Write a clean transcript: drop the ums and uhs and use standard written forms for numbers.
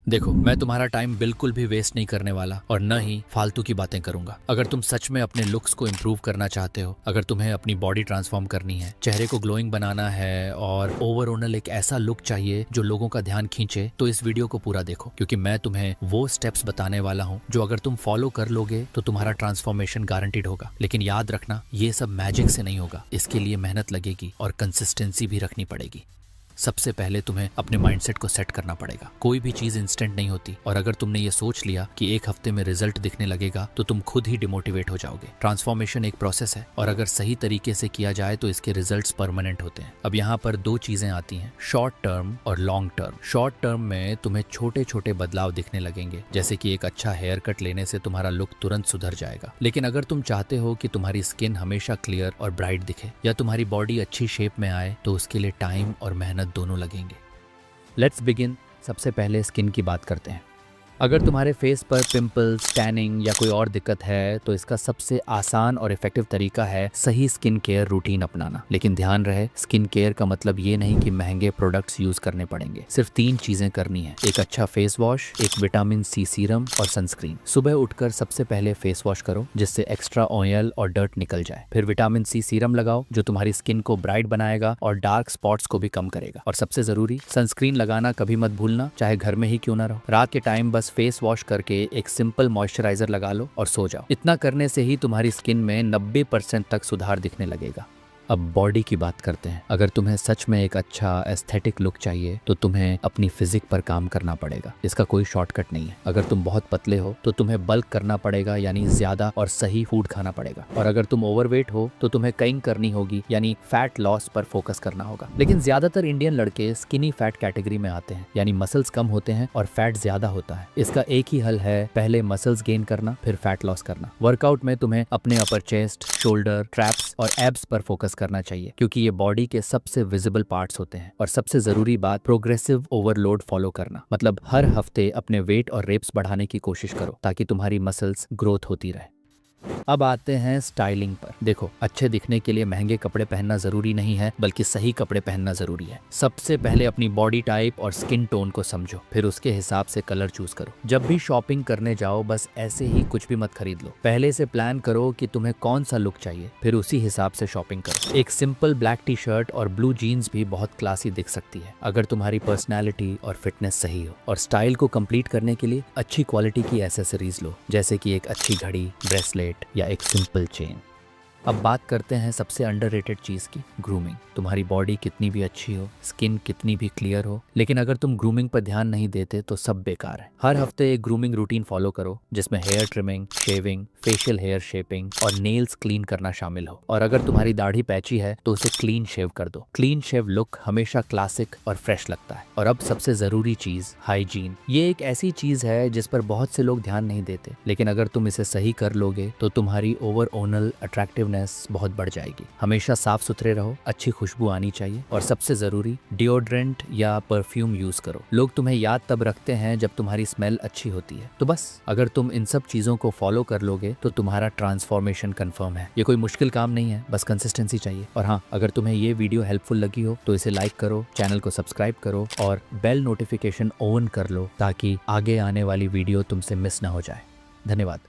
देखो, मैं तुम्हारा टाइम बिल्कुल भी वेस्ट नहीं करने वाला और न ही फालतू की बातें करूंगा। अगर तुम सच में अपने लुक्स को इम्प्रूव करना चाहते हो, अगर तुम्हें अपनी बॉडी ट्रांसफॉर्म करनी है, चेहरे को ग्लोइंग बनाना है और ओवरऑल एक ऐसा लुक चाहिए जो लोगों का ध्यान खींचे, तो इस वीडियो को पूरा देखो, क्योंकि मैं तुम्हें वो स्टेप्स बताने वाला हूँ जो अगर तुम फॉलो कर लोगे तो तुम्हारा ट्रांसफॉर्मेशन गारंटीड होगा। लेकिन याद रखना, ये सब मैजिक से नहीं होगा, इसके लिए मेहनत लगेगी और कंसिस्टेंसी भी रखनी पड़ेगी। सबसे पहले तुम्हें अपने माइंडसेट को सेट करना पड़ेगा। कोई भी चीज इंस्टेंट नहीं होती और अगर तुमने ये सोच लिया कि एक हफ्ते में रिजल्ट दिखने लगेगा तो तुम खुद ही डिमोटिवेट हो जाओगे। ट्रांसफॉर्मेशन एक प्रोसेस है और अगर सही तरीके से किया जाए तो इसके रिजल्ट्स परमानेंट होते हैं। अब यहाँ पर दो चीजें आती हैं, शॉर्ट टर्म और लॉन्ग टर्म। शॉर्ट टर्म में तुम्हें छोटे छोटे बदलाव दिखने लगेंगे, जैसे कि एक अच्छा हेयर कट लेने से तुम्हारा लुक तुरंत सुधर जाएगा। लेकिन अगर तुम चाहते हो कि तुम्हारी स्किन हमेशा क्लियर और ब्राइट दिखे या तुम्हारी बॉडी अच्छी शेप में आए, तो उसके लिए टाइम और मेहनत दोनों लगेंगे। Let's begin. सबसे पहले स्किन की बात करते हैं। अगर तुम्हारे फेस पर पिंपल्स, टैनिंग या कोई और दिक्कत है तो इसका सबसे आसान और इफेक्टिव तरीका है सही स्किन केयर रूटीन अपनाना। लेकिन ध्यान रहे, स्किन केयर का मतलब ये नहीं कि महंगे प्रोडक्ट्स यूज करने पड़ेंगे। सिर्फ 3 चीजें करनी है, एक अच्छा फेस वॉश, एक विटामिन सी सीरम और सनस्क्रीन। सुबह उठकर सबसे पहले फेस वॉश करो जिससे एक्स्ट्रा ऑयल और डर्ट निकल जाए। फिर विटामिन सी सीरम लगाओ जो तुम्हारी स्किन को ब्राइट बनाएगा और डार्क स्पॉट्स को भी कम करेगा। और सबसे जरूरी, सनस्क्रीन लगाना कभी मत भूलना, चाहे घर में ही क्यों ना रहो। रात के टाइम बस फेस वॉश करके एक सिंपल मॉइस्चराइजर लगा लो और सो जाओ। इतना करने से ही तुम्हारी स्किन में 90% तक सुधार दिखने लगेगा। अब बॉडी की बात करते हैं। अगर तुम्हें सच में एक अच्छा एस्थेटिक लुक चाहिए तो तुम्हें अपनी फिजिक पर काम करना पड़ेगा। इसका कोई शॉर्टकट नहीं है। अगर तुम बहुत पतले हो तो तुम्हें बल्क करना पड़ेगा, यानी ज्यादा और सही फूड खाना पड़ेगा। और अगर तुम ओवरवेट हो तो तुम्हें कटिंग करनी होगी, यानी फैट लॉस पर फोकस करना होगा। लेकिन ज्यादातर इंडियन लड़के स्किनी फैट कैटेगरी में आते हैं, यानी मसल्स कम होते हैं और फैट ज्यादा होता है। इसका एक ही हल है, पहले मसल्स गेन करना फिर फैट लॉस करना। वर्कआउट में तुम्हें अपने अपर चेस्ट, शोल्डर, ट्रैप्स और एब्स पर फोकस करना चाहिए, क्योंकि ये बॉडी के सबसे विजिबल पार्ट्स होते हैं। और सबसे जरूरी बात, प्रोग्रेसिव ओवरलोड फॉलो करना, मतलब हर हफ्ते अपने वेट और रेप्स बढ़ाने की कोशिश करो ताकि तुम्हारी मसल्स ग्रोथ होती रहे। अब आते हैं स्टाइलिंग पर। देखो, अच्छे दिखने के लिए महंगे कपड़े पहनना जरूरी नहीं है, बल्कि सही कपड़े पहनना जरूरी है। सबसे पहले अपनी बॉडी टाइप और स्किन टोन को समझो, फिर उसके हिसाब से कलर चूज करो। जब भी शॉपिंग करने जाओ बस ऐसे ही कुछ भी मत खरीद लो। पहले से प्लान करो कि तुम्हें कौन सा लुक चाहिए, फिर उसी हिसाब से शॉपिंग करो। एक सिंपल ब्लैक टी शर्ट और ब्लू जीन्स भी बहुत क्लासी दिख सकती है अगर तुम्हारी पर्सनैलिटी और फिटनेस सही हो। और स्टाइल को कंप्लीट करने के लिए अच्छी क्वालिटी की एसेसरीज लो, जैसे कि एक अच्छी घड़ी, ब्रेसलेट या एक सिंपल चेन। अब बात करते हैं सबसे अंडररेटेड चीज की, ग्रूमिंग। तुम्हारी बॉडी कितनी भी अच्छी हो, स्किन कितनी भी क्लियर हो, लेकिन अगर तुम ग्रूमिंग पर ध्यान नहीं देते तो सब बेकार है। हर हफ्ते एक ग्रूमिंग रूटीन फॉलो करो जिसमें hair trimming, shaving, facial hair shaping और नेल्स क्लीन करना शामिल हो। और अगर तुम्हारी दाढ़ी पैची है तो उसे क्लीन शेव कर दो। क्लीन शेव लुक हमेशा क्लासिक और फ्रेश लगता है। और अब सबसे जरूरी चीज, हाइजीन। ये एक ऐसी चीज है जिस पर बहुत से लोग ध्यान नहीं देते, लेकिन अगर तुम इसे सही कर लोगे तो तुम्हारी ओवरऑल अट्रैक्टिवनेस बहुत बढ़ जाएगी। हमेशा साफ सुथरे रहो, अच्छी खुशबू आनी चाहिए और सबसे जरूरी, डिओड्रेंट या परफ्यूम यूज करो। लोग तुम्हें याद तब रखते हैं जब तुम्हारी स्मेल अच्छी होती है। तो बस अगर तुम इन सब चीजों को फॉलो कर लोगे तो तुम्हारा ट्रांसफॉर्मेशन कंफर्म है। ये कोई मुश्किल काम नहीं है, बस कंसिस्टेंसी चाहिए। और हाँ, अगर तुम्हें ये वीडियो हेल्पफुल लगी हो तो इसे लाइक करो, चैनल को सब्सक्राइब करो और बेल नोटिफिकेशन ऑन कर लो ताकि आगे आने वाली वीडियो तुमसे मिस ना हो जाए। धन्यवाद।